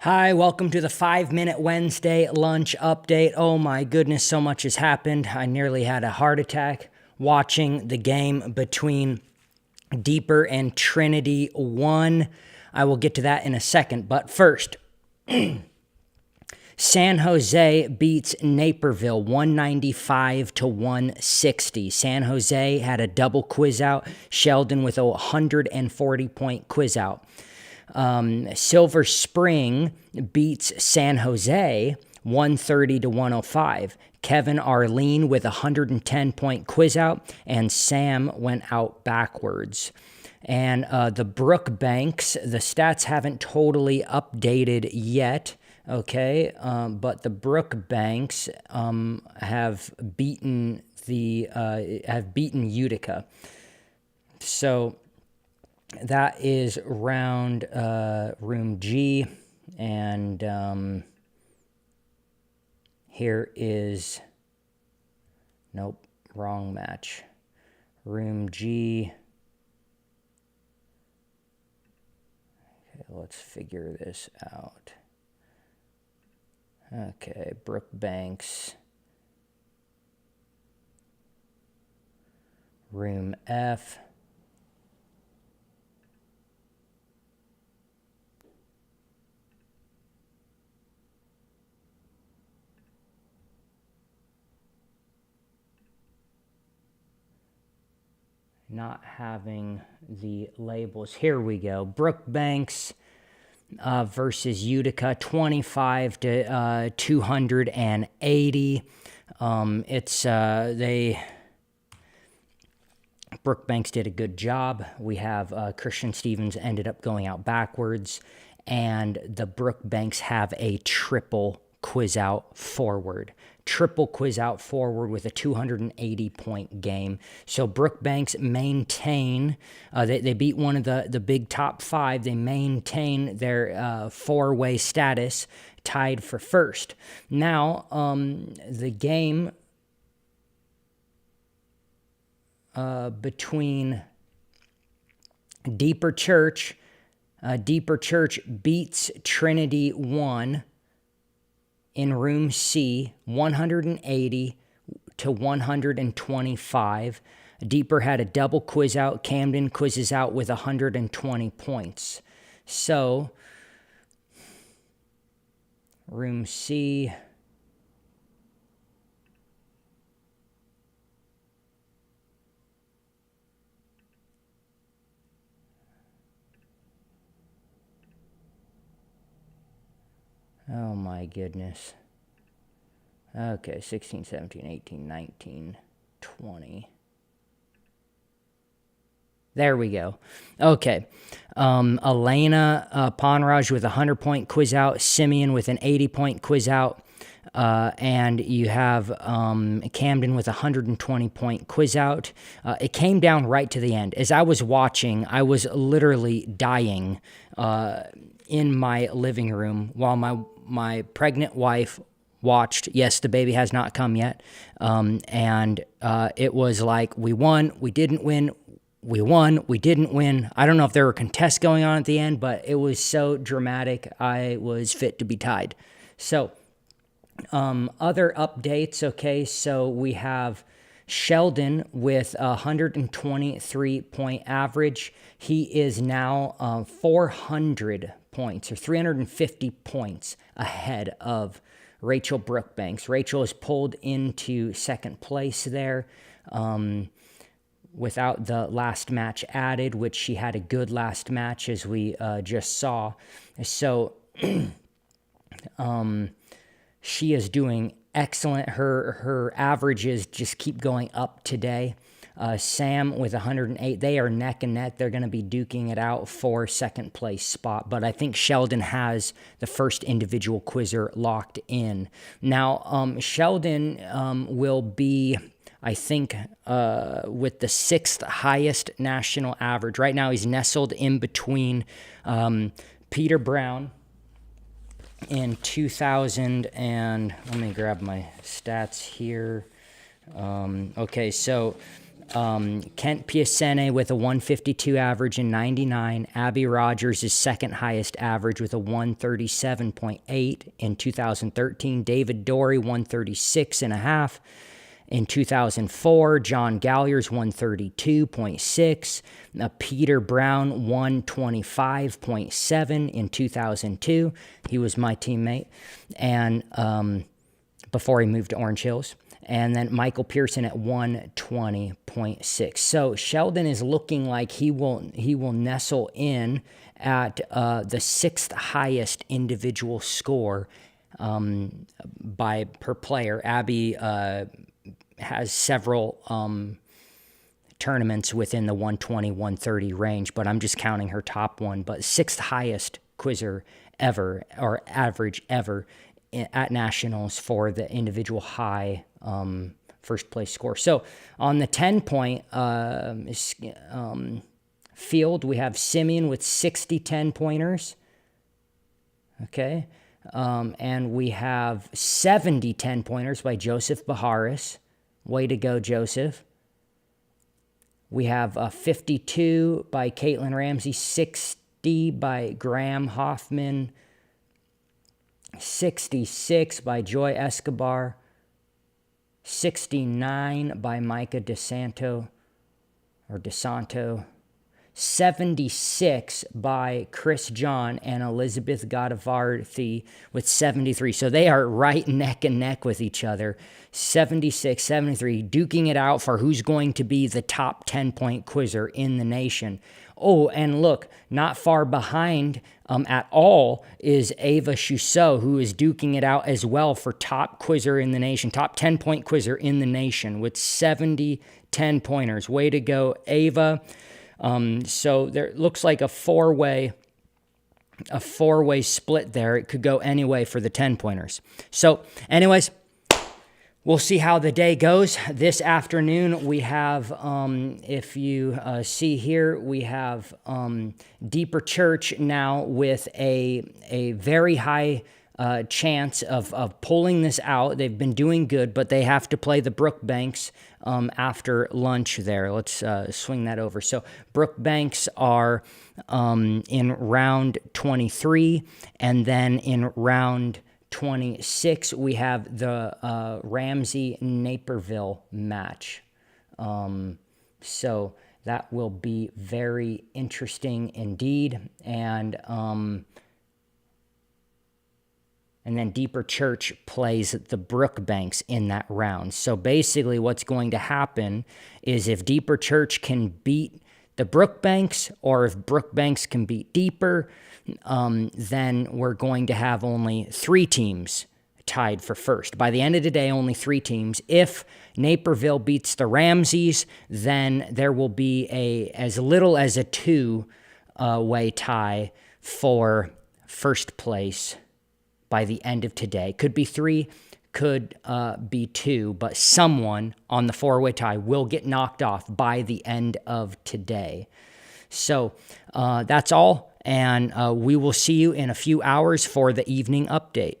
Hi, welcome to the 5-Minute Wednesday lunch update. Oh my goodness, so much has happened. I nearly had a heart attack watching the game between Deeper and Trinity One. I will get to that in a second, but first, San Jose beats Naperville 195 to 160. San Jose had a double quiz out. Sheldon with a 140-point quiz out. Silver Spring beats San Jose 130 to 105. Kevin Arlene with a 110-point quiz out, and Sam went out backwards. And the Brookbanks, the stats haven't totally updated yet, okay? But the Brookbanks have beaten Utica. So that is round room G, and here is, nope, wrong match. Room G. Okay, let's figure this out. Okay, Brookbanks. Room F. Not having the labels. Here we go. Brookbanks versus Utica, 25 to 280. Brookbanks did a good job. We have Christian Stevens ended up going out backwards, and the Brookbanks have a triple quiz out forward. Triple quiz out forward with a 280-point game. So Brookbanks maintain, they beat one of the big top five. They maintain their four-way status, tied for first. Now, the game between Deeper Church beats Trinity One in room C, 180 to 125. Deeper had a double quiz out. Camden quizzes out with 120 points. So, room C. Oh my goodness. Okay, 16, 17, 18, 19, 20. There we go. Okay. Elena Ponraj with a 100-point quiz out. Simeon with an 80-point quiz out. And you have Camden with a 120-point quiz out. It came down right to the end. As I was watching, I was literally dying in my living room while my pregnant wife watched. Yes, the baby has not come yet. And it was like, we won, we didn't win, we won, we didn't win. I don't know if there were contests going on at the end, but it was so dramatic. I was fit to be tied. So, other updates, okay, so we have Sheldon with a 123-point average. He is now 400 points or 350 points ahead of Rachel Brookbanks. Rachel is pulled into second place there without the last match added, which she had a good last match as we just saw. So she is doing excellent. Her averages just keep going up today. Sam with 108. They are neck and neck. They're going to be duking it out for second place spot. But I think Sheldon has the first individual quizzer locked in. Now, Sheldon will be, I think, with the sixth highest national average. Right now, he's nestled in between Peter Brown in 2000 and let me grab my stats here. Okay, so Kent Piacene with a 152 average in 99. Abby Rogers is second highest average with a 137.8 in 2013. David Dorey, 136.5 in 2004. John Galliers, 132.6. Peter Brown, 125.7 in 2002. He was my teammate, and before he moved to Orange Hills. And then Michael Pearson at 120.6. So Sheldon is looking like he will nestle in at the sixth highest individual score per player. Abby has several tournaments within the 120, 130 range, but I'm just counting her top one. But sixth highest quizzer ever, or average ever, at nationals for the individual high first place score. So on the 10-point field, we have Simeon with 60 10-pointers. Okay. And we have 70 10-pointers by Joseph Baharis. Way to go, Joseph. We have 52 by Caitlin Ramsey, 60 by Graham Hoffman, 66 by Joy Escobar, 69 by Micah DeSanto, 76 by Chris John and Elizabeth Godavarthi with 73. So they are right neck and neck with each other. 76, 73, duking it out for who's going to be the top 10-point quizzer in the nation. Oh, and look, not far behind at all is Ava Chusseau, who is duking it out as well for top quizzer in the nation, top 10-point quizzer in the nation with 70 10-pointers. Way to go, Ava. So there looks like a four-way split there. It could go any way for the 10-pointers. So anyways, we'll see how the day goes. This afternoon, we have, if you see here, we have Deeper Church now with a very high chance of pulling this out. They've been doing good, but they have to play the Brookbanks after lunch there. Let's swing that over. So Brookbanks are in round 23, and then in round 26, we have the Ramsey-Naperville match. So that will be very interesting indeed. And then Deeper Church plays the Brookbanks in that round. So basically what's going to happen is if Deeper Church can beat the Brookbanks, or if Brookbanks can beat Deeper, then we're going to have only 3 teams tied for first. By the end of the day, only 3 teams. If Naperville beats the Ramseys, then there will be as little as a 2-way tie for first place by the end of today. Could be 3, could be 2, but someone on the 4-way tie will get knocked off by the end of today. So that's all, and we will see you in a few hours for the evening update.